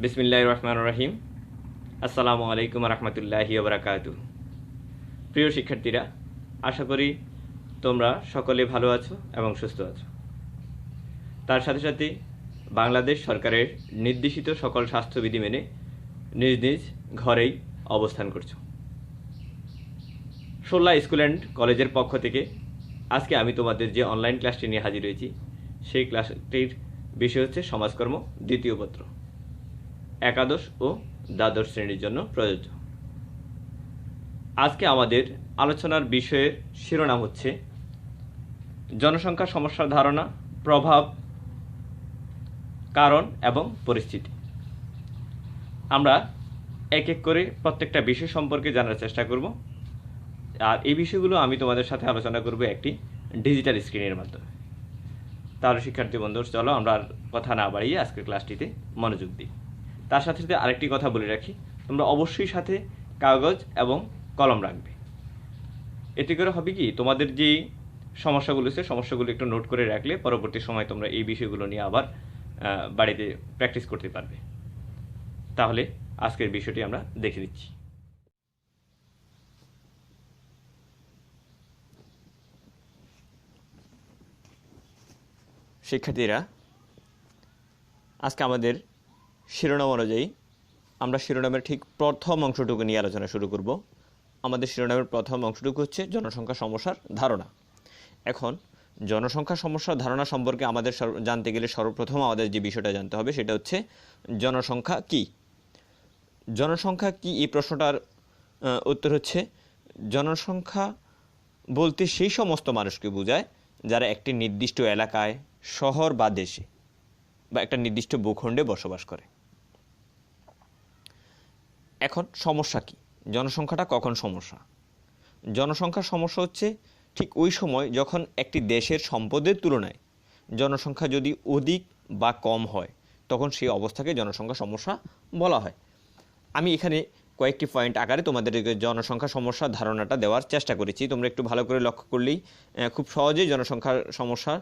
বিসমিল্লাহির রহমানির রহিম। আসসালামু আলাইকুম রহমতুল্লাহি ওবরাকাতু। প্রিয় শিক্ষার্থীরা, আশা করি তোমরা সকলে ভালো আছো এবং সুস্থ আছো। তার সাথে সাথে বাংলাদেশ সরকারের নির্দেশিত সকল স্বাস্থ্যবিধি মেনে নিজ নিজ ঘরেই অবস্থান করছো। সোল্লা স্কুল অ্যান্ড কলেজের পক্ষ থেকে আজকে আমি তোমাদের যে অনলাইন ক্লাসটি নিয়ে হাজির হয়েছি, সেই ক্লাসটির বিষয় হচ্ছে সমাজকর্ম দ্বিতীয় পত্র, একাদশ ও দ্বাদশ শ্রেণীর জন্য প্রযোজ্য। আজকে আমাদের আলোচনার বিষয়ের শিরোনাম হচ্ছে জনসংখ্যা সমস্যার ধারণা, প্রভাব, কারণ এবং পরিস্থিতি। আমরা এক এক করে প্রত্যেকটা বিষয় সম্পর্কে জানার চেষ্টা করব, আর এই বিষয়গুলো আমি তোমাদের সাথে আলোচনা করব একটি ডিজিটাল স্ক্রিনের মাধ্যমে। তাহলে শিক্ষার্থী বন্ধুরা, চলো আমরা আর কথা না বাড়িয়ে আজকের ক্লাসটিতে মনোযোগ দিই। তার সাথে সাথে আরেকটি কথা বলে রাখি, তোমরা অবশ্যই সাথে কাগজ এবং কলম রাখবে। এতে করে হবে কি, তোমাদের যে সমস্যাগুলো আছে সমস্যাগুলো একটু নোট করে রাখলে পরবর্তী সময় তোমরা এই বিষয়গুলো নিয়ে আবার বাড়িতে প্র্যাকটিস করতে পারবে। তাহলে আজকের বিষয়টি আমরা দেখে দিচ্ছি। শিক্ষার্থীরা, আজকে আমাদের শিরোনাম অনুযায়ী আমরা শিরোনামের ঠিক প্রথম অংশটুকু নিয়ে আলোচনা শুরু করব। আমাদের শিরোনামের প্রথম অংশটুকু হচ্ছে জনসংখ্যা সমস্যার ধারণা। এখন জনসংখ্যা সমস্যার ধারণা সম্পর্কে আমাদের জানতে গেলে সর্বপ্রথম আমাদের যে বিষয়টা জানতে হবে সেটা হচ্ছে জনসংখ্যা কি। জনসংখ্যা কি, এই প্রশ্নটার উত্তর হচ্ছে জনসংখ্যা বলতে সেই সমস্ত মানুষকে বোঝায় যারা একটি নির্দিষ্ট এলাকায়, শহর বা দেশে বা একটা নির্দিষ্ট ভূখণ্ডে বসবাস করে। এখন সমস্যা কি, জনসংখ্যাটা কখন সমস্যা? জনসংখ্যার সমস্যা হচ্ছে ঠিক ওই সময় যখন একটি দেশের সম্পদের তুলনায় জনসংখ্যা যদি অধিক বা কম হয়, তখন সেই অবস্থাকে জনসংখ্যা সমস্যা বলা হয়। আমি এখানে কয়েকটি পয়েন্ট আকারে তোমাদেরকে জনসংখ্যা সমস্যার ধারণাটা দেওয়ার চেষ্টা করেছি। তোমরা একটু ভালো করে লক্ষ্য করলেই খুব সহজেই জনসংখ্যার সমস্যা,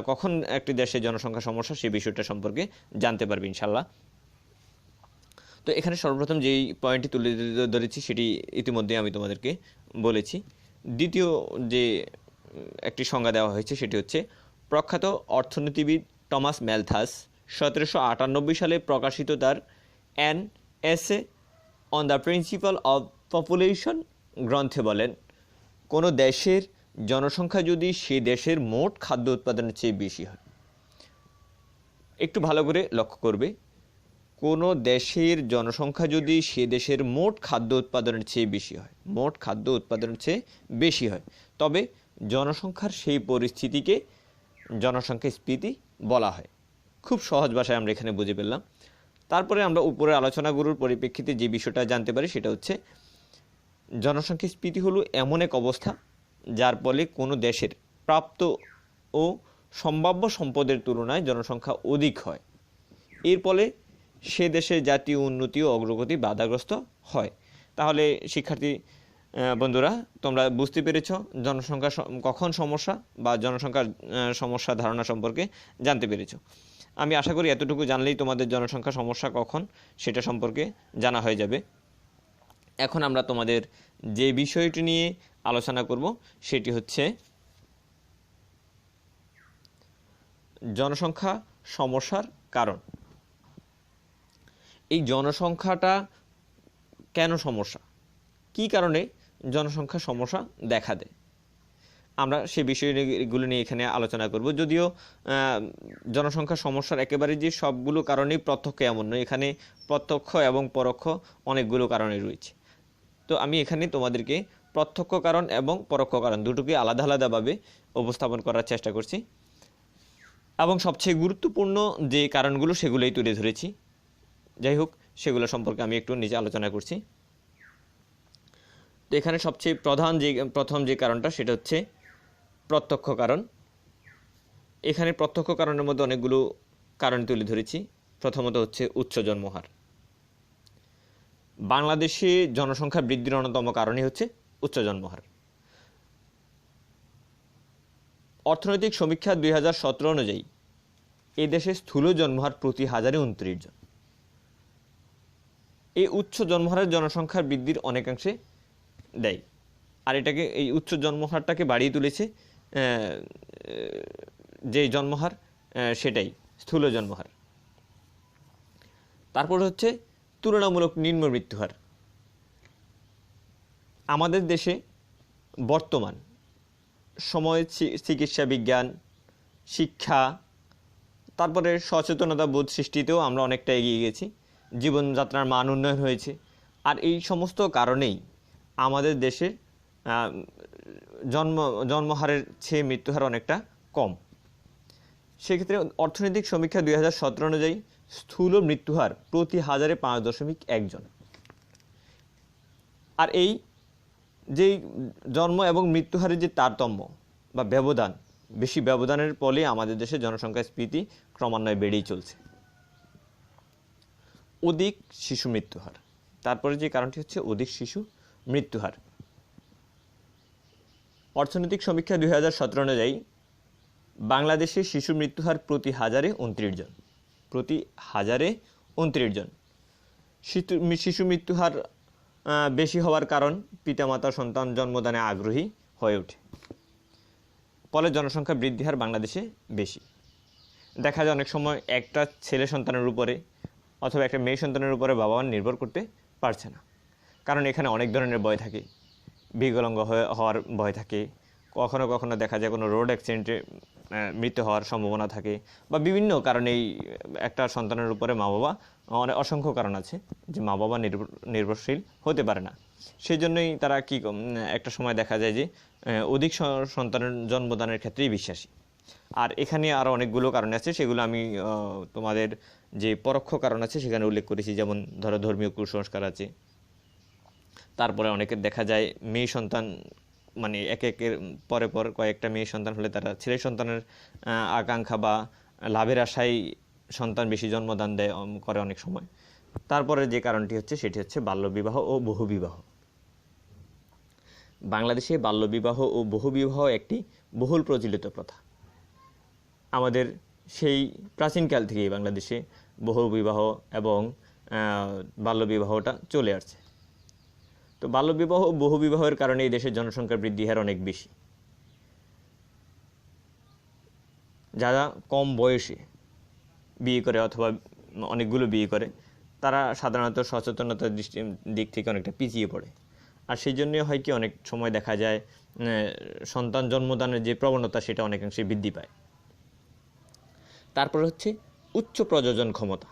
কখন একটি দেশের জনসংখ্যা সমস্যা সেই বিষয়টা সম্পর্কে জানতে পারবে ইনশাল্লাহ। তো এখানে সর্বপ্রথম যেই পয়েন্টটি তুলে ধরেছি সেটি ইতিমধ্যে আমি তোমাদেরকে বলেছি। দ্বিতীয় যে একটি সংজ্ঞা দেওয়া হয়েছে সেটি হচ্ছে প্রখ্যাত অর্থনীতিবিদ টমাস ম্যালথাস 1798 সালে প্রকাশিত তার an essay on the principal of population গ্রন্থে বলেন, কোনো দেশের জনসংখ্যা যদি সে দেশের মোট খাদ্য উৎপাদনের চেয়ে বেশি হয়। একটু ভালো করে লক্ষ্য করবে, কোনো দেশের জনসংখ্যা যদি সে দেশের মোট খাদ্য উৎপাদনের চেয়ে বেশি হয়, মোট খাদ্য উৎপাদনের চেয়ে বেশি হয়, তবে জনসংখ্যার সেই পরিস্থিতিকে জনসংখ্যাস্ফীতি বলা হয়। খুব সহজ ভাষায় আমরা এখানে বুঝে পেলাম। তারপরে আমরা উপরের আলোচনাগুলোর পরিপ্রেক্ষিতে যে বিষয়টা জানতে পারি সেটা হচ্ছে জনসংখ্যাস্ফীতি হলো এমন এক অবস্থা যার ফলে কোনো দেশের প্রাপ্ত ও সম্ভাব্য সম্পদের তুলনায় জনসংখ্যা অধিক হয়। এর ফলে সে দেশের জাতীয় উন্নতি ও অগ্রগতি বাধাগ্রস্ত হয়। তাহলে শিক্ষার্থী বন্ধুরা, তোমরা বুঝতে পেরেছ জনসংখ্যা কখন সমস্যা বা জনসংখ্যার সমস্যা ধারণা সম্পর্কে জানতে পেরেছ। আমি আশা করি এতটুকু জানলেই তোমাদের জনসংখ্যা সমস্যা কখন সেটা সম্পর্কে জানা হয়ে যাবে। এখন আমরা তোমাদের যে বিষয়টি নিয়ে আলোচনা করব সেটি হচ্ছে জনসংখ্যা সমস্যার কারণ। এই জনসংখ্যাটা কেন সমস্যা, কী কারণে জনসংখ্যা সমস্যা দেখা দেয়, আমরা সে বিষয়গুলো নিয়ে এখানে আলোচনা করব। যদিও জনসংখ্যা সমস্যার একেবারে যে সবগুলো কারণেই প্রত্যক্ষ এমন নয়, এখানে প্রত্যক্ষ এবং পরোক্ষ অনেকগুলো কারণে রয়েছে। তো আমি এখানে তোমাদেরকে প্রত্যক্ষ কারণ এবং পরোক্ষ কারণ দুটোকে আলাদা আলাদাভাবে উপস্থাপন করার চেষ্টা করছি এবং সবচেয়ে গুরুত্বপূর্ণ যে কারণগুলো সেগুলোই তুলে ধরেছি। যাই হোক, সেগুলো সম্পর্কে আমি একটু নিজে আলোচনা করছি। তো এখানে সবচেয়ে প্রথম যে কারণটা সেটা হচ্ছে প্রত্যক্ষ কারণ। এখানে প্রত্যক্ষ কারণের মধ্যে অনেকগুলো কারণ তুলে ধরেছি। প্রথমত হচ্ছে উচ্চ জন্মহার। বাংলাদেশে জনসংখ্যা বৃদ্ধির অন্যতম কারণই হচ্ছে উচ্চ জন্মহার। অর্থনৈতিক সমীক্ষা 2017 অনুযায়ী এই দেশে স্থূল জন্মহার প্রতি হাজারে 29 জন। এই উচ্চ জন্মহারের জনসংখ্যার বৃদ্ধির অনেকাংশে দেয়। আর এটাকে এই উচ্চ জন্মহারটাকে বাড়িয়ে তুলেছে যে জন্মহার সেটাই স্থূল জন্মহার। তারপর হচ্ছে তুলনামূলক নিম্ন মৃত্যুহার। আমাদের দেশে বর্তমান সময়ে চিকিৎসা বিজ্ঞান, শিক্ষা, তারপরে সচেতনতা বোধ সৃষ্টিতেও আমরা অনেকটা এগিয়ে গেছি, জীবনযাত্রার মান উন্নয়ন হয়েছে। আর এই সমস্ত কারণেই আমাদের দেশের জন্মহারের চেয়ে মৃত্যুহার অনেকটা কম। সেক্ষেত্রে অর্থনৈতিক সমীক্ষা 2017 অনুযায়ী স্থূল মৃত্যুহার প্রতি হাজারে 5.1 জন। আর এই যেই জন্ম এবং মৃত্যুহারের যে তারতম্য বা ব্যবধান, বেশি ব্যবধানের ফলে আমাদের দেশে জনসংখ্যা স্ফীতি ক্রমান্বয়ে বেড়েই চলছে। অধিক শিশু মৃত্যুহার, তারপরে যে কারণটি হচ্ছে অধিক শিশু মৃত্যুহার। অর্থনৈতিক সমীক্ষা 2017 অনুযায়ী বাংলাদেশে শিশু মৃত্যুহার প্রতি হাজারে 29 জন। প্রতি হাজারে 29 জন। শিশু মৃত্যুহার বেশি হওয়ার কারণ পিতামাতা সন্তান জন্মদানে আগ্রহী হয়ে ওঠে, ফলে জনসংখ্যা বৃদ্ধি হার বাংলাদেশে বেশি। দেখা যায় অনেক সময় একটা ছেলে সন্তানের উপরে অথবা একটা মেয়ে সন্তানের উপরে বাবা মা নির্ভর করতে পারছে না, কারণ এখানে অনেক ধরনের ভয় থাকে। বিকলাঙ্গ হওয়ার ভয় থাকে, কখনো কখনো দেখা যায় কোনো রোড অ্যাক্সিডেন্টে মৃত্যু হওয়ার সম্ভাবনা থাকে, বা বিভিন্ন কারণেই একটা সন্তানের উপরে মা বাবা, অসংখ্য কারণ আছে যে মা বাবা নির্ভরশীল হতে পারে না। সেই জন্যই তারা একটা সময় দেখা যায় যে অধিক সন্তানের জন্মদানের ক্ষেত্রেই বিশ্বাসী। আর এখানে আরও অনেকগুলো কারণ আছে, সেগুলো আমি তোমাদের যে পরোক্ষ কারণ আছে সেখানে উল্লেখ করেছি। যেমন ধরো ধর্মীয় কুসংস্কার আছে, তারপরে অনেকের দেখা যায় মেয়ে সন্তান, মানে একের পরে পর কয়েকটা মেয়ে সন্তান হলে তারা ছেলে সন্তানের আকাঙ্ক্ষা বা লাভের আশায় সন্তান বেশি জন্মদান করে অনেক সময়। তারপরে যে কারণটি হচ্ছে সেটি হচ্ছে বাল্যবিবাহ ও বহুবিবাহ। বাংলাদেশে বাল্যবিবাহ ও বহুবিবাহ একটি বহুল প্রচলিত প্রথা। আমাদের সেই প্রাচীনকাল থেকেই বাংলাদেশে বহুবিবাহ এবং বাল্যবিবাহটা চলে আসছে। তো বাল্যবিবাহ ও বহুবিবাহের কারণে এই দেশের জনসংখ্যার বৃদ্ধি হার অনেক বেশি। যারা কম বয়সে বিয়ে করে অথবা অনেকগুলো বিয়ে করে, তারা সাধারণত সচেতনতার দিক থেকে অনেকটা পিছিয়ে পড়ে। আর সেই জন্যই হয় কি, অনেক সময় দেখা যায় সন্তান জন্মদানের যে প্রবণতা সেটা অনেকাংশে বৃদ্ধি পায়। তারপর হচ্ছে উচ্চ প্রজনন ক্ষমতা।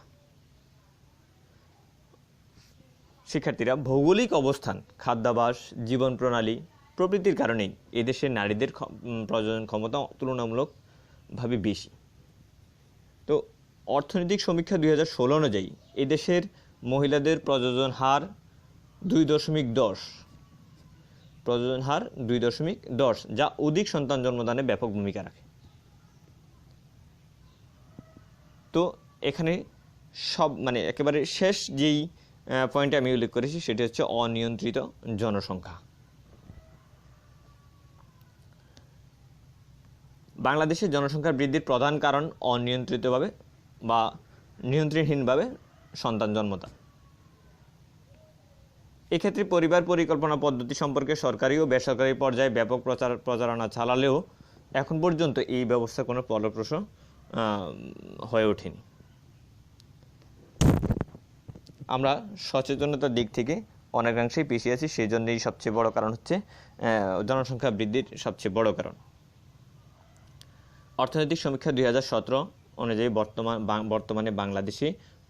শিক্ষার্থীরা, ভৌগোলিক অবস্থান, খাদ্যাভ্যাস, জীবন প্রণালী প্রভৃতির কারণেই এদেশের নারীদের প্রজনন ক্ষমতা তুলনামূলকভাবে বেশি। তো অর্থনৈতিক সমীক্ষা 2016 অনুযায়ী এদেশের মহিলাদের প্রজনন হার 2.10, প্রজনন হার 2.10, যা অধিক সন্তান জন্মদানে ব্যাপক ভূমিকা রাখে। তো এখানে একেবারে শেষ যেই পয়েন্টে আমি উল্লেখ করেছি সেটি হচ্ছে অনিয়ন্ত্রিত জনসংখ্যা। বাংলাদেশের জনসংখ্যা বৃদ্ধির প্রধান কারণ অনিয়ন্ত্রিতভাবে বা নিয়ন্ত্রণহীনভাবে সন্তান জন্মদান। এক্ষেত্রে পরিবার পরিকল্পনা পদ্ধতি সম্পর্কে সরকারি ও বেসরকারি পর্যায়ে ব্যাপক প্রচারণা চালালেও এখন পর্যন্ত এই ব্যবস্থা কোনো ফলপ্রসূ হয়ে ওঠেনি। আমরা সচেতনতার দিক থেকে অনেকাংশেই পিছিয়ে আছি, সেই জন্যই সবচেয়ে বড় কারণ হচ্ছে জনসংখ্যা বৃদ্ধির সবচেয়ে বড় কারণ। অর্থনৈতিক সমীক্ষা 2017 অনুযায়ী বর্তমানে বাংলাদেশে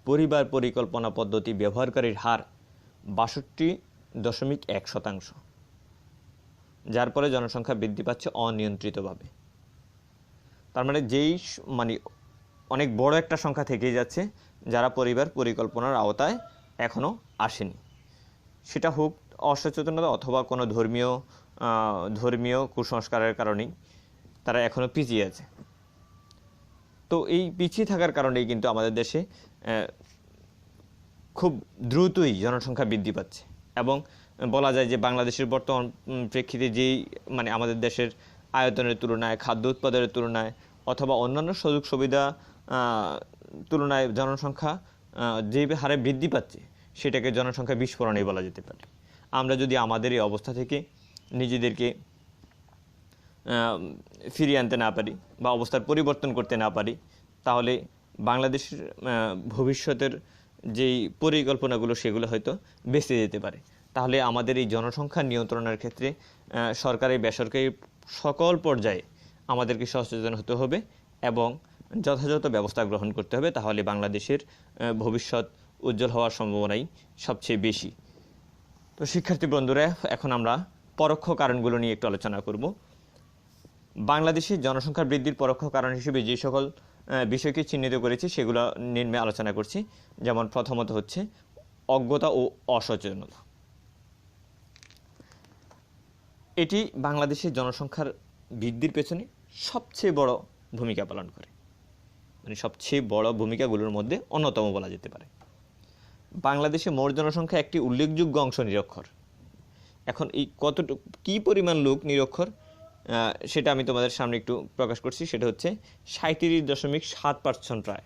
পরিবার পরিকল্পনা পদ্ধতি ব্যবহারকারীর হার 62.1%, যার ফলে জনসংখ্যা বৃদ্ধি পাচ্ছে অনিয়ন্ত্রিতভাবে। তার মানে অনেক বড় একটা সংখ্যা থেকেই যাচ্ছে যারা পরিবার পরিকল্পনার আওতায় এখনও আসেনি। সেটা হোক অসচেতনতা অথবা কোনো ধর্মীয় কুসংস্কারের কারণেই তারা এখনও পিছিয়ে আছে। তো এই পিছিয়ে থাকার কারণেই কিন্তু আমাদের দেশে খুব দ্রুতই জনসংখ্যা বৃদ্ধি পাচ্ছে। এবং বলা যায় যে বাংলাদেশের বর্তমান প্রেক্ষিতে যেই আমাদের দেশের আয়তনের তুলনায়, খাদ্য উৎপাদনের তুলনায় অথবা অন্যান্য সুযোগ সুবিধা তুলনায় জনসংখ্যা যে হারে বৃদ্ধি পাচ্ছে, সেটাকে জনসংখ্যা বিস্ফোরণই বলা যেতে পারে। আমরা যদি আমাদের এই অবস্থা থেকে নিজেদেরকে ফিরিয়ে আনতে না পারি বা অবস্থার পরিবর্তন করতে না পারি, তাহলে বাংলাদেশের ভবিষ্যতের যেই পরিকল্পনাগুলো সেগুলো হয়তো বেঁচে যেতে পারে। তাহলে আমাদের এই জনসংখ্যা নিয়ন্ত্রণের ক্ষেত্রে সরকারি বেসরকারি সকল পর্যায়ে আমাদেরকে সচেতন হতে হবে এবং যথাযথ ব্যবস্থা গ্রহণ করতে হবে। তাহলে বাংলাদেশের ভবিষ্যৎ উজ্জ্বল হওয়ার সম্ভাবনাই সবচেয়ে বেশি। তো শিক্ষার্থী বন্ধুরা, এখন আমরা পরোক্ষ কারণগুলো নিয়ে একটু আলোচনা করব। বাংলাদেশের জনসংখ্যা বৃদ্ধির পরোক্ষ কারণ হিসেবে যে সকল বিষয়কে চিহ্নিত করেছি সেগুলো নিম্নে আলোচনা করছি। যেমন প্রথমত হচ্ছে অজ্ঞতা ও অসচেতনতা। এটি বাংলাদেশের জনসংখ্যার বৃদ্ধির পেছনে সবচেয়ে বড় ভূমিকা পালন করে, মানে সবচেয়ে বড় ভূমিকাগুলোর মধ্যে অন্যতম বলা যেতে পারে। বাংলাদেশে মোট জনসংখ্যা একটি উল্লেখযোগ্য অংশ নিরক্ষর। এখন এই কতটুকু কী পরিমাণ লোক নিরক্ষর সেটা আমি তোমাদের সামনে একটু প্রকাশ করছি। সেটা হচ্ছে 37.7%, প্রায়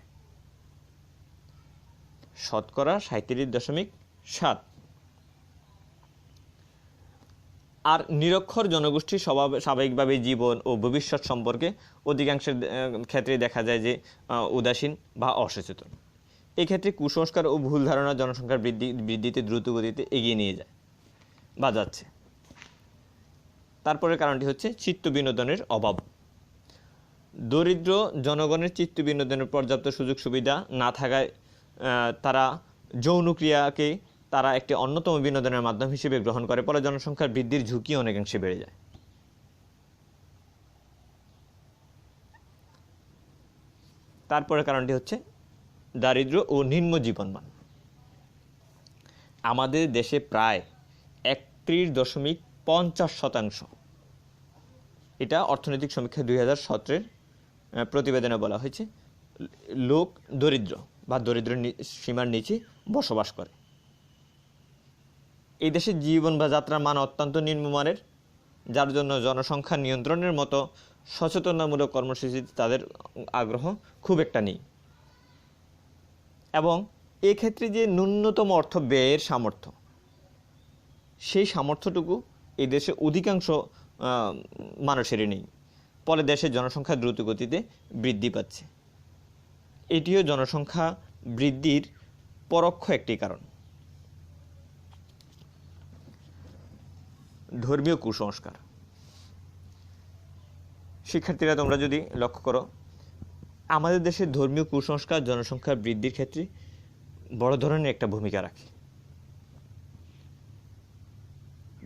শতকরা 37.7। আর নিরক্ষর জনগোষ্ঠীর স্বাভাবিকভাবে জীবন ও ভবিষ্যৎ সম্পর্কে অধিকাংশের ক্ষেত্রে দেখা যায় যে উদাসীন বা অসচেতন। এক্ষেত্রে কুসংস্কার ও ভুল ধারণা জনসংখ্যার বৃদ্ধিতে দ্রুত গতিতে এগিয়ে নিয়ে যায় বা যাচ্ছে। তারপরের কারণটি হচ্ছে চিত্ত বিনোদনের অভাব। দরিদ্র জনগণের চিত্ত বিনোদনের পর্যাপ্ত সুযোগ সুবিধা না থাকায় তারা যৌনক্রিয়াকে তারা একটি অন্যতম বিনোদনের মাধ্যম হিসেবে গ্রহণ করে, ফলে জনসংখ্যার বৃদ্ধির ঝুঁকি অনেকাংশে বেড়ে যায়। তারপরের কারণটি হচ্ছে দারিদ্র্য ও নিম্ন জীবনমান। আমাদের দেশে প্রায় 31.50%, এটা অর্থনৈতিক সমীক্ষা 2017 প্রতিবেদনে বলা হয়েছে, লোক দরিদ্র বা দরিদ্র সীমার নিচে বসবাস করে। এই দেশের জীবন বা যাত্রার মান অত্যন্ত নিম্নমানের, যার জন্য জনসংখ্যা নিয়ন্ত্রণের মতো সচেতনতামূলক কর্মসূচিতে তাদের আগ্রহ খুব একটা নেই। এবং এক্ষেত্রে যে ন্যূনতম অর্থ ব্যয়ের সামর্থ্য, সেই সামর্থ্যটুকু এই দেশে অধিকাংশ মানুষেরই নেই, ফলে দেশের জনসংখ্যা দ্রুত গতিতে বৃদ্ধি পাচ্ছে। এটিও জনসংখ্যা বৃদ্ধির পরোক্ষ একটি কারণ। ধর্মীয় কুসংস্কার। শিক্ষার্থীরা, তোমরা যদি লক্ষ্য করো, আমাদের দেশের ধর্মীয় কুসংস্কার জনসংখ্যা বৃদ্ধির ক্ষেত্রে বড় ধরনের একটা ভূমিকা রাখে।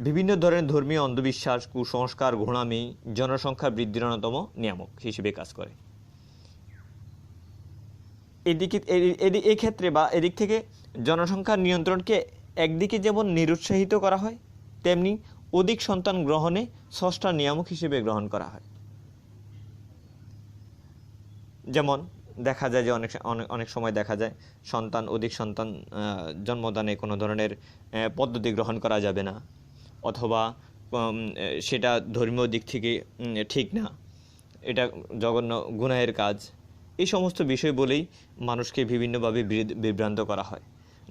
বিভিন্ন ধরনের ধর্মীয় অন্ধবিশ্বাস, কুসংস্কার, ঘোড়ামি জনসংখ্যা বৃদ্ধির অন্যতম নিয়ামক হিসেবে কাজ করে। এই ক্ষেত্রে বা এদিক থেকে জনসংখ্যা নিয়ন্ত্রণকে একদিকে যেমন নিরুৎসাহিত করা হয়, তেমনি অধিক সন্তান গ্রহণে ষষ্ঠ নিয়ামক হিসেবে গ্রহণ করা হয়। যেমন দেখা যায় যে অনেক সময় দেখা যায় অধিক সন্তান জন্মদানে কোনো ধরনের পদ্ধতি গ্রহণ করা যাবে না, অথবা সেটা ধর্মীয় দিক থেকে ঠিক না, এটা জঘন্য গুনাহের কাজ। এই সমস্ত বিষয় বলেই মানুষকে বিভিন্নভাবে বিভ্রান্ত করা হয়,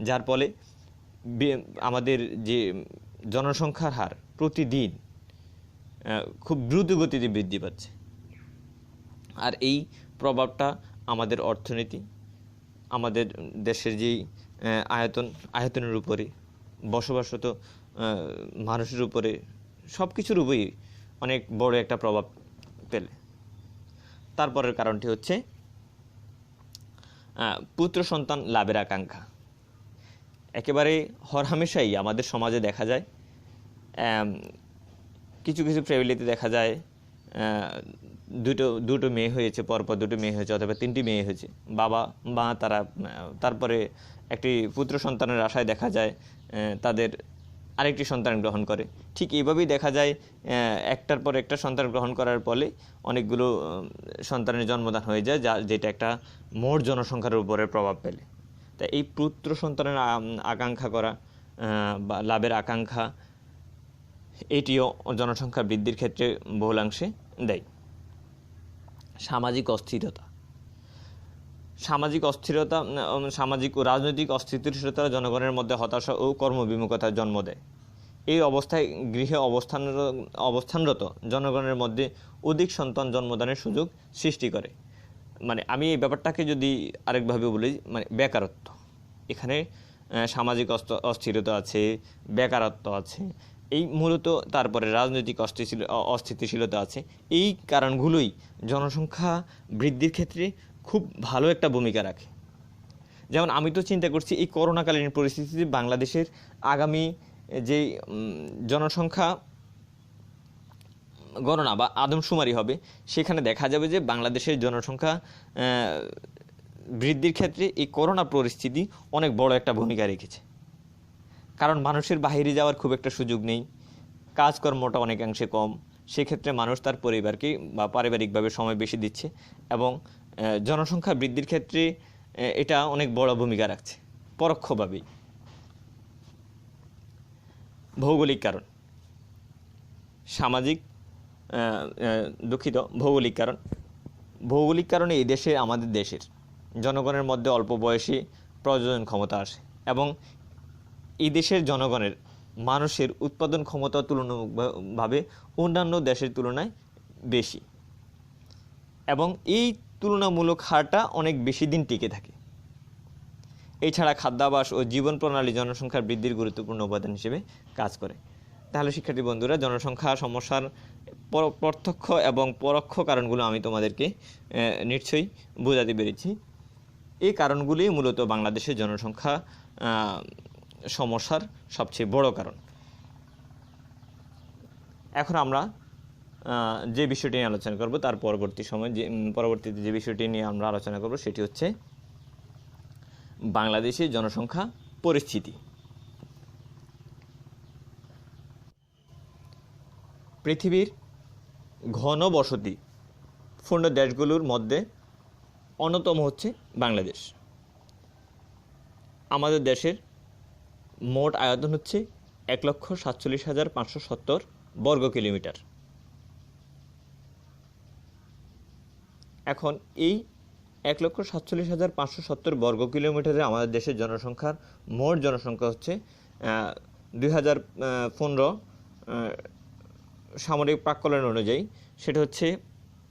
যার ফলে আমাদের যে জনসংখ্যার হার প্রতিদিন খুব দ্রুত গতিতে বৃদ্ধি পাচ্ছে। আর এই প্রভাবটা আমাদের অর্থনীতি, আমাদের দেশের যেই আয়তনের উপরে, বসবাসরত মানুষের উপরে, সব কিছুর উপরেই অনেক বড় একটা প্রভাব ফেলে। তারপরের কারণটি হচ্ছে পুত্র সন্তান লাভের আকাঙ্ক্ষা। একেবারে হরহামেশাই আমাদের সমাজে দেখা যায়, কিছু কিছু ফ্যামিলিতে দেখা যায় দুটো মেয়ে হয়েছে, পরপর দুটো মেয়ে হয়েছে, অথবা 3টি মেয়ে হয়েছে, বাবা মা তারা তারপরে একটি পুত্র সন্তানের আশায় দেখা যায় তাদের আরেকটি সন্তান গ্রহণ করে। ঠিক এইভাবেই দেখা যায় একটার পর একটা সন্তান গ্রহণ করার ফলে অনেকগুলো সন্তানের জন্মদান হয়ে যায়, যেটা একটা মোট জনসংখ্যার উপরে প্রভাব ফেলে। তাই এই পুত্র সন্তানের আকাঙ্ক্ষা করা বা লাভের আকাঙ্ক্ষা, এটিও জনসংখ্যা বৃদ্ধির ক্ষেত্রে বহুলাংশে দেয়। সামাজিক অস্থিরতা। সামাজিক অস্থিরতা, সামাজিক ও রাজনৈতিক অস্থিতিশীলতা জনগণের মধ্যে হতাশা ও কর্মবিমুখতার জন্ম দেয়। এই অবস্থায় গৃহে অবস্থানরত জনগণের মধ্যে অধিক সন্তান জন্মদানের সুযোগ সৃষ্টি করে। মানে আমি এই ব্যাপারটাকে যদি আরেকভাবে বলি, মানে বেকারত্ব, এখানে সামাজিক অস্থিরতা আছে, বেকারত্ব আছে, এই মূলত তারপরে রাজনৈতিক অস্থিতিশীলতা আছে। এই কারণগুলোই জনসংখ্যা বৃদ্ধির ক্ষেত্রে খুব ভালো একটা ভূমিকা রাখে। যেমন আমি তো চিন্তা করছি এই করোনাকালীন পরিস্থিতিতে বাংলাদেশের আগামী যে জনসংখ্যা গণনা বা আদমশুমারি হবে, সেখানে দেখা যাবে যে বাংলাদেশের জনসংখ্যা বৃদ্ধির ক্ষেত্রে এই করোনা পরিস্থিতি অনেক বড় একটা ভূমিকা রেখেছে। কারণ মানুষের বাইরে যাওয়ার খুব একটা সুযোগ নেই, কাজকর্মটা অনেকাংশে কম, সেক্ষেত্রে মানুষ তার পরিবারকে বা পারিবারিকভাবে সময় বেশি দিচ্ছে এবং জনসংখ্যা বৃদ্ধির ক্ষেত্রে এটা অনেক বড় ভূমিকা রাখছে পরোক্ষভাবেই। ভৌগোলিক কারণ, সামাজিক ভৌগোলিক কারণে এই দেশে, আমাদের দেশের জনগণের মধ্যে অল্প বয়সে প্রজনন ক্ষমতা আসে এবং এই দেশের জনগণের মানুষের উৎপাদন ক্ষমতা তুলনামূলকভাবে অন্যান্য দেশের তুলনায় বেশি এবং এই তুলনামূলক হারটা অনেক বেশি দিন টিকে থাকে। এছাড়া খাদ্যাভ্যাস ও জীবন প্রণালী জনসংখ্যার বৃদ্ধির গুরুত্বপূর্ণ উপাদান হিসেবে কাজ করে। তাহলে শিক্ষার্থী বন্ধুরা, জনসংখ্যা সমস্যার প্রত্যক্ষ এবং পরোক্ষ কারণগুলো আমি তোমাদেরকে নিশ্চয়ই বোঝাতে পেরেছি। এই কারণগুলি মূলত বাংলাদেশের জনসংখ্যা সমস্যার সবচেয়ে বড় কারণ। এখন আমরা যে বিষয়টি নিয়ে আলোচনা করব, তার পরবর্তীতে যে বিষয়টি নিয়ে আমরা আলোচনা করব সেটি হচ্ছে বাংলাদেশের জনসংখ্যা পরিস্থিতি। পৃথিবীর ঘন বসতি পূর্ণ দেশগুলোর মধ্যে অন্যতম হচ্ছে বাংলাদেশ। আমাদের দেশের মোট আয়তন হচ্ছে 1,47,570 বর্গ কিলোমিটার। এখন এই 1,47,570 বর্গ কিলোমিটারে আমাদের দেশের জনসংখ্যার মোট জনসংখ্যা হচ্ছে 2015 সামরিক প্রাক্কলন অনুযায়ী সেটা হচ্ছে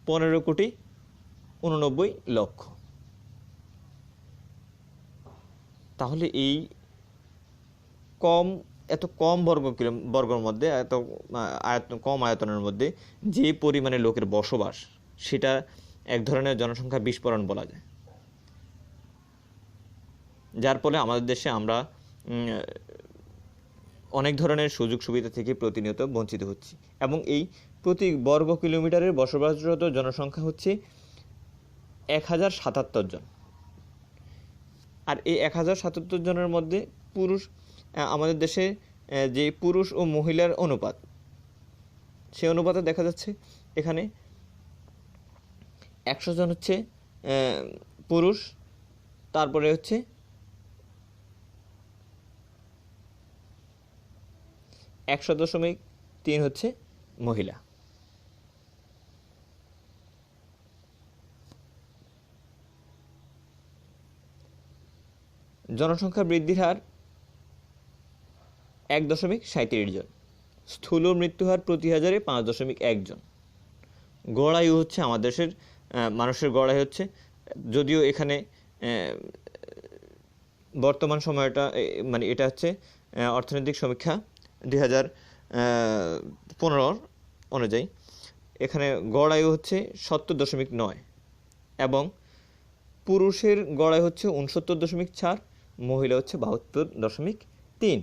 15,89,00,000। তাহলে এই এত কম বর্গের মধ্যে, এত কম আয়তনের মধ্যে যে পরিমাণে লোকের বসবাস, সেটা এক ধরনের জনসংখ্যা বিস্ফোরণ বলা যায়। যার ফলে আমাদের দেশে আমরা অনেক ধরনের সুযোগ সুবিধা থেকে প্রতিনিয়ত বঞ্চিত হচ্ছি এবং এই প্রতি বর্গ কিলোমিটারের বসবাসরত জনসংখ্যা হচ্ছে 1077 জন। আর এই 1077 জনের মধ্যে আমাদের দেশে যে পুরুষ ও মহিলার অনুপাত, সেই অনুপাতে দেখা যাচ্ছে এখানে 100 জন হচ্ছে পুরুষ, তারপরে হচ্ছে 100.3 হচ্ছে মহিলা। জনসংখ্যা বৃদ্ধির হার 1.37 জন। স্থূল মৃত্যুহার প্রতি হাজারে 5.1 জন। গড় আয়ু হচ্ছে আমাদের দেশের মানুষের গড় আয়ু হচ্ছে, যদিও এখানে বর্তমান সময়টা মানে এটা হচ্ছে অর্থনৈতিক সমীক্ষা 2015 অনুযায়ী এখানে গড় আয়ু হচ্ছে 70.9 এবং পুরুষের গড় আয়ু হচ্ছে 69.4, মহিলা হচ্ছে 72.3।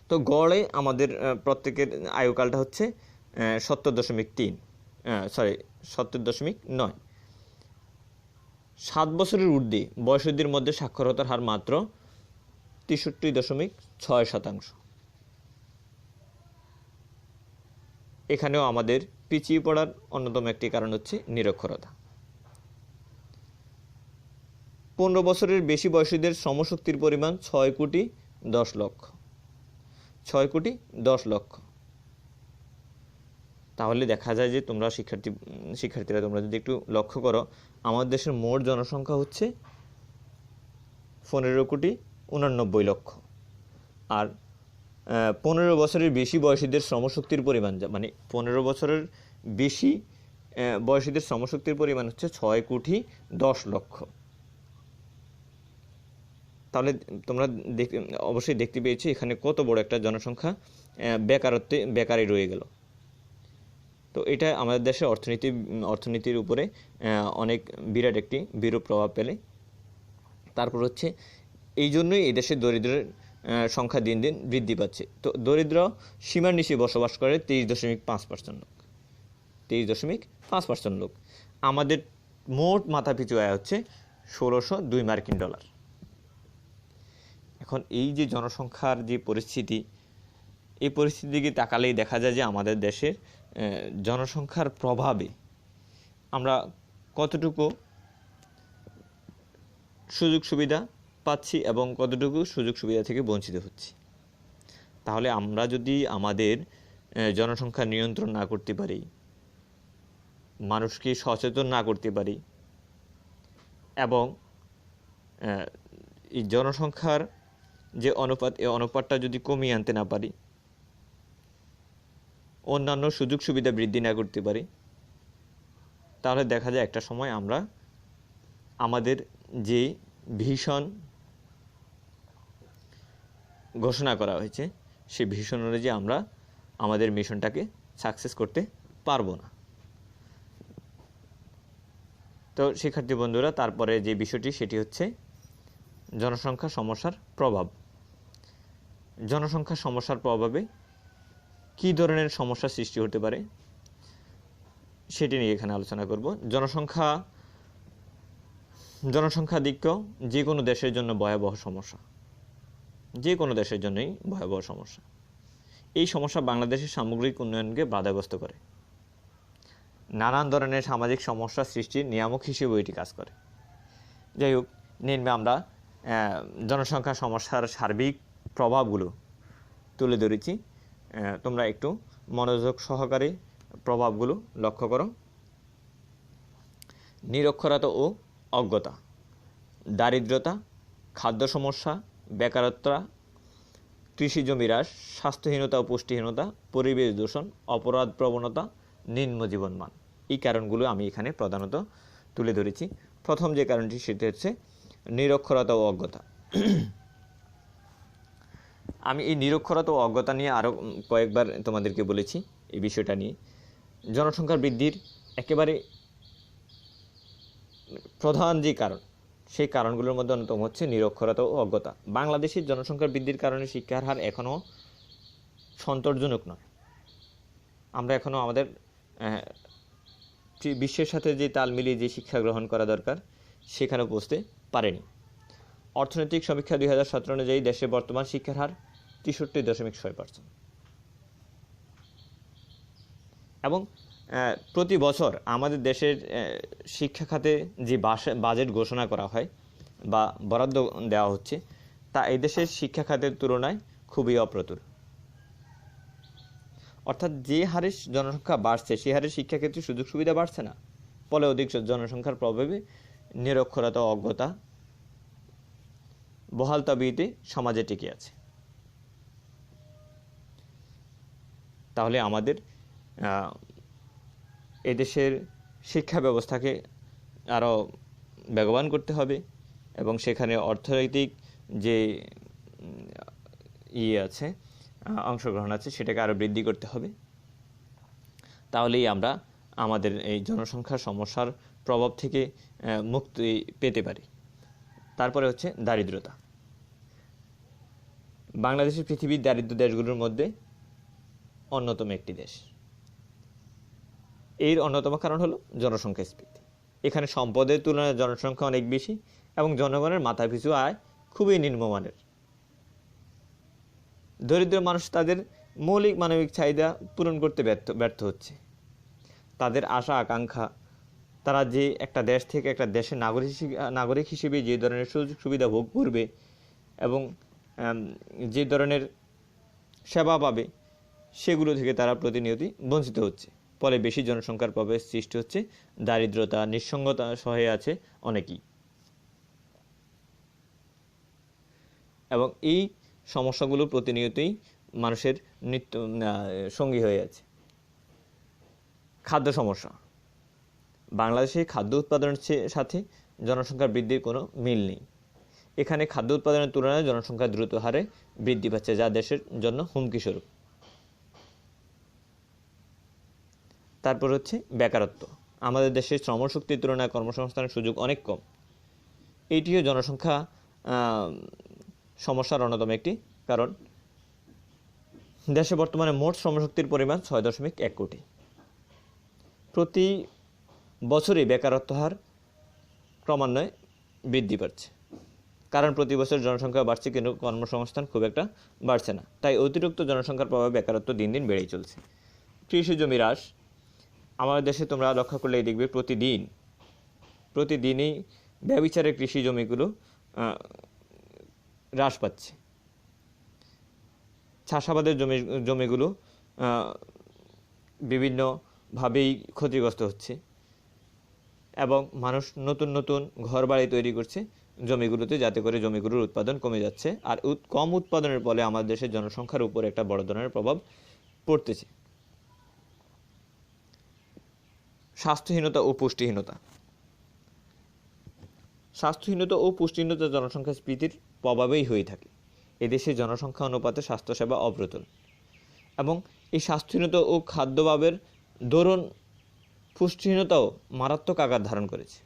তো গড়ে আমাদের প্রত্যেকের আয়ুকালটা হচ্ছে 70.9। 7 বছরের ঊর্ধ্বে বয়সীদের মধ্যে সাক্ষরতার হার মাত্র 63.6%। এখানেও আমাদের পিছিয়ে পড়ার অন্যতম একটি কারণ হচ্ছে নিরক্ষরতা। 15 বছরের বেশি বয়সীদের শ্রমশক্তির পরিমাণ 6,10,00,000। তাহলে দেখা যায় যে শিক্ষার্থীরা তোমরা যদি একটু লক্ষ্য করো, আমাদের দেশের মোট জনসংখ্যা হচ্ছে 15,89,00,000। আর 15 বছরের বেশি বয়সীদের শ্রমশক্তির পরিমাণ মানে 15 বছরের বেশি বয়সীদের শ্রমশক্তির পরিমাণ হচ্ছে 6,10,00,000। তাহলে তোমরা অবশ্যই দেখতে পেয়েছো এখানে কত বড় একটা জনসংখ্যা বেকারই রয়ে গেল। তো এটা আমাদের দেশের অর্থনীতির উপরে অনেক বিরাট একটি বিরূপ প্রভাব ফেলে। তারপর হচ্ছে এই জন্যই এই দেশে দরিদ্রের সংখ্যা দিন দিন বৃদ্ধি পাচ্ছে। তো দরিদ্র সীমার নিচে বসবাস করে 23.5% লোক। 23.5% লোক। আমাদের মোট মাথাপিছু আয় হচ্ছে $1,602। এখন এই যে জনসংখ্যার যে পরিস্থিতি, এই পরিস্থিতির দিকে তাকালেই দেখা যায় যে আমাদের দেশের জনসংখ্যার প্রভাবে আমরা কতটুকু সুযোগ সুবিধা পাচ্ছি এবং কতটুকু সুযোগ সুবিধা থেকে বঞ্চিত হচ্ছি। তাহলে আমরা যদি আমাদের জনসংখ্যা নিয়ন্ত্রণ না করতে পারি, মানুষকে সচেতন না করতে পারি এবং এই জনসংখ্যার যে অনুপাত, এই অনুপাতটা যদি কমিয়ে আনতে না পারি, অন্যান্য সুযোগ সুবিধা বৃদ্ধি না করতে পারি, তাহলে দেখা যায় একটা সময় আমরা আমাদের যে ভিশন ঘোষণা করা হয়েছে সেই ভিশন অনুযায়ী আমরা আমাদের মিশনটাকে সাকসেস করতে পারবো না। তো শিক্ষার্থী বন্ধুরা, তারপরে যে বিষয়টি সেটি হচ্ছে জনসংখ্যা সমস্যার প্রভাব। জনসংখ্যা সমস্যার প্রভাবে কী ধরনের সমস্যা সৃষ্টি হতে পারে সেটি নিয়ে এখানে আলোচনা করব। জনসংখ্যা দিক যে কোনো দেশের জন্য ভয়াবহ সমস্যা, যে কোনো দেশের জন্যই ভয়াবহ সমস্যা। এই সমস্যা বাংলাদেশের সামগ্রিক উন্নয়নকে বাধাগ্রস্ত করে। নানান ধরনের সামাজিক সমস্যা সৃষ্টির নিয়ামক হিসেবে এটি কাজ করে। যাই হোক, নিম্নে আমরা জনসংখ্যা সমস্যার সার্বিক প্রভাবগুলো তুলে ধরেছি। তোমরা একটু মনোযোগ সহকারে প্রভাবগুলো লক্ষ্য করো। নিরক্ষরতা ও অজ্ঞতা, দারিদ্রতা, খাদ্য সমস্যা, বেকারত্ব, কৃষি জমি হ্রাস, স্বাস্থ্যহীনতা ও পুষ্টিহীনতা, পরিবেশ দূষণ, অপরাধ প্রবণতা, নিম্ন জীবনমান, এই কারণগুলো আমি এখানে প্রধানত তুলে ধরেছি। প্রথম যে কারণটি সেটি হচ্ছে নিরক্ষরতা ও অজ্ঞতা। আমি এই নিরক্ষরতা ও অজ্ঞতা নিয়ে আরও কয়েকবার তোমাদেরকে বলেছি এই বিষয়টা নিয়ে। জনসংখ্যার বৃদ্ধির একেবারে প্রধান যে কারণ, সেই কারণগুলোর মধ্যে অন্যতম হচ্ছে নিরক্ষরতা ও অজ্ঞতা। বাংলাদেশের জনসংখ্যার বৃদ্ধির কারণে শিক্ষার হার এখনও সন্তোষজনক নয়। আমরা এখনও আমাদের বিশ্বের সাথে যে তাল মিলিয়ে যে শিক্ষা গ্রহণ করা দরকার সেখানে পৌঁছতে পারেনি। অর্থনৈতিক সমীক্ষা 2017 অনুযায়ী দেশে বর্তমান শিক্ষার হার 63.6%। এবং প্রতি বছর আমাদের দেশের শিক্ষা খাতে যে বাজেট ঘোষণা করা হয় বা বরাদ্দ দেওয়া হচ্ছে, তা এই দেশের শিক্ষা খাতের তুলনায় খুবই অপ্রতুল। অর্থাৎ যে হারে জনসংখ্যা বাড়ছে সেই হারে শিক্ষাক্ষেত্রে সুযোগ সুবিধা বাড়ছে না, ফলে অধিক জনসংখ্যার প্রভাবে নিরক্ষরতা ও অজ্ঞতা বহাল তবিয়তে সমাজে টিকে আছে। তাহলে আমাদের এদেশের শিক্ষা ব্যবস্থাকে আরও বেগবান করতে হবে এবং সেখানে অর্থনৈতিক যে আছে অংশগ্রহণ আছে সেটাকে আরও বৃদ্ধি করতে হবে। তাহলেই আমরা আমাদের এই জনসংখ্যার সমস্যার প্রভাব থেকে মুক্তি পেতে পারি। তারপরে হচ্ছে দারিদ্রতা। বাংলাদেশের পৃথিবীর দারিদ্র দেশগুলোর মধ্যে অন্যতম একটি দেশ। এর অন্যতম কারণ হলো জনসংখ্যা স্ফীতি। এখানে সম্পদের তুলনায় জনসংখ্যা অনেক বেশি এবং জনগণের মাথাপিছু আয় খুবই নিম্নমানের। দরিদ্র মানুষ তাদের মৌলিক মানবিক চাহিদা পূরণ করতে ব্যর্থ হচ্ছে। তাদের আশা আকাঙ্ক্ষা, তারা যে একটা দেশ থেকে একটা দেশের নাগরিক হিসেবে যে ধরনের সুযোগ সুবিধা ভোগ করবে এবং যে ধরনের সেবা পাবে সেগুলো থেকে তারা প্রতিনিয়তই বঞ্চিত হচ্ছে। ফলে বেশি জনসংখ্যার প্রভাবে সৃষ্টি হচ্ছে দারিদ্রতা, নিঃসঙ্গতা সহে আছে অনেকেই। এবং এই সমস্যাগুলো প্রতিনিয়তই মানুষের নিত্য সঙ্গী হয়ে আছে। খাদ্য সমস্যা। বাংলাদেশে খাদ্য উৎপাদনের সাথে জনসংখ্যা বৃদ্ধির কোনো মিল নেই। এখানে খাদ্য উৎপাদনের তুলনায় জনসংখ্যা দ্রুত হারে বৃদ্ধি পাচ্ছে, যা দেশের জন্য হুমকি স্বরূপ। তারপর হচ্ছে বেকারত্ব। আমাদের দেশের শ্রমশক্তির তুলনায় কর্মসংস্থানের সুযোগ অনেক কম। এইটিও জনসংখ্যা সমস্যার অন্যতম একটি কারণ। দেশে বর্তমানে মোট শ্রমশক্তির পরিমাণ 6.1 কোটি। প্রতি বছরই বেকারত্ব হার ক্রমান্বয়ে বৃদ্ধি পাচ্ছে, কারণ প্রতি বছর জনসংখ্যা বাড়ছে কিন্তু কর্মসংস্থান খুব একটা বাড়ছে না। তাই অতিরিক্ত জনসংখ্যার প্রভাবে বেকারত্ব দিন দিন বেড়েই চলছে। কৃষি জমি হ্রাস। আমাদের দেশে তোমরা লক্ষ্য করলেই দেখবে প্রতিদিনই ব্যভিচারে কৃষি জমিগুলো হ্রাস পাচ্ছে। চাষাবাদের জমিগুলো বিভিন্নভাবেই ক্ষতিগ্রস্ত হচ্ছে এবং মানুষ নতুন নতুন ঘর বাড়ি তৈরি করছে জমিগুলোতে, যাতে করে জমিগুলোর উৎপাদন কমে যাচ্ছে। আর কম উৎপাদনের ফলে আমাদের দেশের জনসংখ্যার উপর একটা বড় ধরনের প্রভাব পড়তেছে। স্বাস্থ্যহীনতা ও পুষ্টিহীনতা। স্বাস্থ্যহীনতা ও পুষ্টিহীনতা জনসংখ্যা স্ফীতির প্রভাবেই হয়ে থাকে। এদেশে জনসংখ্যা অনুপাতে স্বাস্থ্যসেবা অপ্রতুল এবং এই স্বাস্থ্যহীনতা ও খাদ্যাভাবের দরুন পুষ্টিহীনতাও মারাত্মক আকার ধারণ করেছে।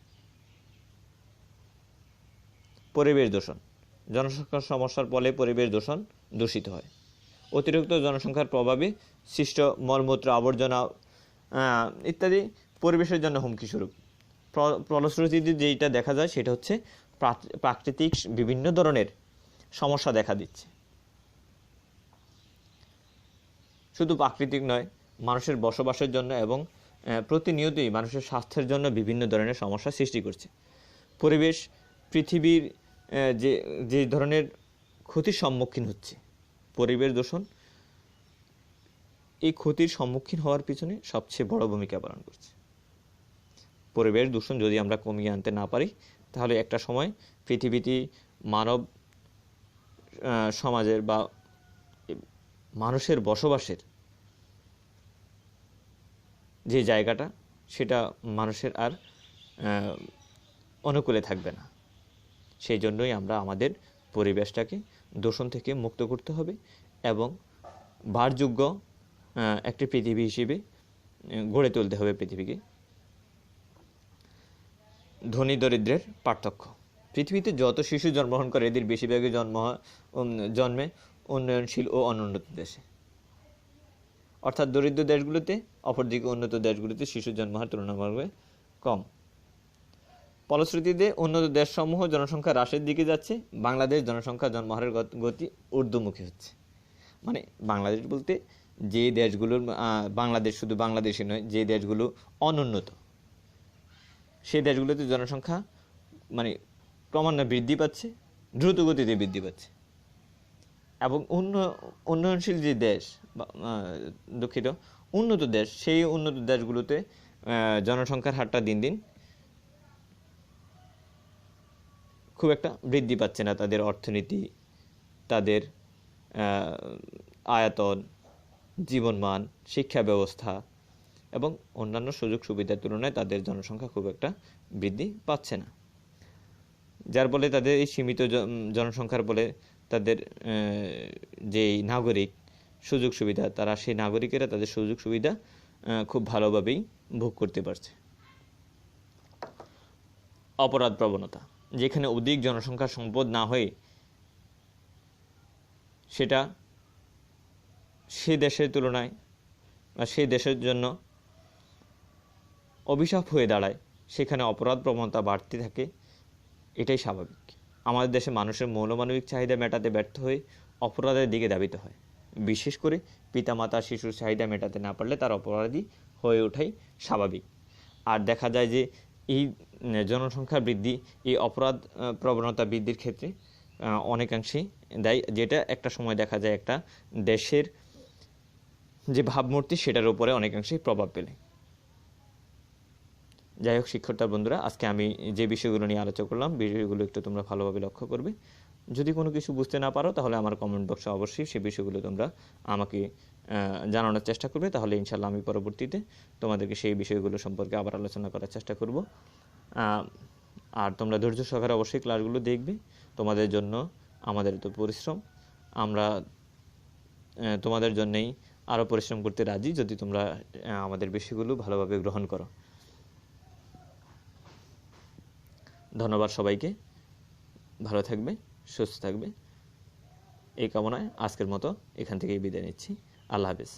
পরিবেশ দূষণ। জনসংখ্যার সমস্যার ফলে পরিবেশ দূষিত হয়। অতিরিক্ত জনসংখ্যার প্রভাবে সৃষ্ট মলমূত্র, আবর্জনা ইত্যাদি পরিবেশের জন্য হুমকি স্বরূপ। ফলশ্রুতিতে যেটা দেখা যায় সেটা হচ্ছে প্রাকৃতিক বিভিন্ন ধরনের সমস্যা দেখা দিচ্ছে। শুধু প্রাকৃতিক নয়, মানুষের বসবাসের জন্য এবং প্রতিনিয়তই মানুষের স্বাস্থ্যের জন্য বিভিন্ন ধরনের সমস্যা সৃষ্টি করছে। পরিবেশ পৃথিবীর যে ধরনের ক্ষতির সম্মুখীন হচ্ছে, পরিবেশ দূষণ এই ক্ষতির সম্মুখীন হওয়ার পিছনে সবচেয়ে বড় ভূমিকা পালন করছে। পরিবেশ দূষণ যদি আমরা কমিয়ে আনতে না পারি, তাহলে একটা সময় পৃথিবীতে মানব সমাজের বা মানুষের বসবাসের যে জায়গাটা, সেটা মানুষের আর অনুকূলে থাকবে না। সেই জন্যই আমরা আমাদের পরিবেশটাকে দূষণ থেকে মুক্ত করতে হবে এবং বাসযোগ্য একটি পৃথিবী হিসেবে গড়ে তুলতে হবে পৃথিবীকে। ধনী দরিদ্রের পার্থক্য। পৃথিবীতে যত শিশু জন্মগ্রহণ করে, এদের বেশিরভাগই জন্মে উন্নয়নশীল ও অনুন্নত দেশে, অর্থাৎ দরিদ্র দেশগুলোতে। অপরদিকে উন্নত দেশগুলোতে শিশুর জন্মহার তুলনামূলকভাবে কম। ফলশ্রুতিতে উন্নত দেশসমূহ জনসংখ্যা হ্রাসের দিকে যাচ্ছে। বাংলাদেশ জনসংখ্যা জন্মহারের গতি ঊর্ধ্বমুখী হচ্ছে। মানে বাংলাদেশ বলতে যে দেশগুলোর, বাংলাদেশ শুধু বাংলাদেশই নয়, যে দেশগুলো অনুন্নত সেই দেশগুলোতে জনসংখ্যা মানে ক্রমান্বয়ে বৃদ্ধি পাচ্ছে, দ্রুত গতিতে বৃদ্ধি পাচ্ছে। এবং উন্নয়নশীল যে দেশ, উন্নত দেশ, সেই উন্নত দেশগুলোতে জনসংখ্যার হারটা দিন দিন খুব একটা বৃদ্ধি পাচ্ছে না। তাদের অর্থনীতি, তাদের আয়তন, জীবনমান, শিক্ষা ব্যবস্থা এবং অন্যান্য সুযোগ সুবিধার তুলনায় তাদের জনসংখ্যা খুব একটা বৃদ্ধি পাচ্ছে না, যার ফলে তাদের এই সীমিত জনসংখ্যার ফলে তাদের যেই নাগরিক সুযোগ সুবিধা, সেই নাগরিকেরা তাদের সুযোগ সুবিধা খুব ভালোভাবেই ভোগ করতে পারছে। অপরাধ প্রবণতা। যেখানে অধিক জনসংখ্যার সম্পদ না হয়ে সেটা সে দেশের তুলনায় বা সেই দেশের জন্য অভিশাপ হয়ে দাঁড়ায়, সেখানে অপরাধ প্রবণতা বাড়তে থাকে। এটাই স্বাভাবিক। আমাদের দেশে মানুষের মৌলমানবিক চাহিদা মেটাতে ব্যর্থ হয়ে অপরাধের দিকে ধাবিত হয়। বিশেষ করে পিতামাতা শিশুর চাহিদা মেটাতে না পারলে তার অপরাধী হয়ে ওঠাই স্বাভাবিক। আর দেখা যায় যে এই জনসংখ্যা বৃদ্ধি, এই অপরাধ প্রবণতা বৃদ্ধির ক্ষেত্রে অনেকাংশেই দায়ী, যেটা একটা সময় দেখা যায় একটা দেশের যে ভাবমূর্তি সেটার উপরে অনেকাংশেই প্রভাব ফেলে। যাই হোক শিক্ষার্থী বন্ধুরা, আজকে আমি যে বিষয়গুলো নিয়ে আলোচনা করলাম বিষয়গুলো একটু তোমরা ভালোভাবে লক্ষ্য করবে। যদি কোনো কিছু বুঝতে না পারো তাহলে আমার কমেন্ট বক্সে অবশ্যই সেই বিষয়গুলো তোমরা আমাকে জানানোর চেষ্টা করবে, তাহলে ইনশাল্লাহ আমি পরবর্তীতে তোমাদেরকে সেই বিষয়গুলো সম্পর্কে আবার আলোচনা করার চেষ্টা করব। আর তোমরা ধৈর্য সহকারে অবশ্যই ক্লাসগুলো দেখবে, তোমাদের জন্য আমাদের তো পরিশ্রম, আমরা তোমাদের জন্যই আরও পরিশ্রম করতে রাজি যদি তোমরা আমাদের বিষয়গুলো ভালোভাবে গ্রহণ করো। ধন্যবাদ সবাইকে, ভালো থাকবে, সুস্থ থাকবে এই কামনায় আজকের মতো এখান থেকেই বিদায় নিচ্ছি। আল্লাহ হাফেজ।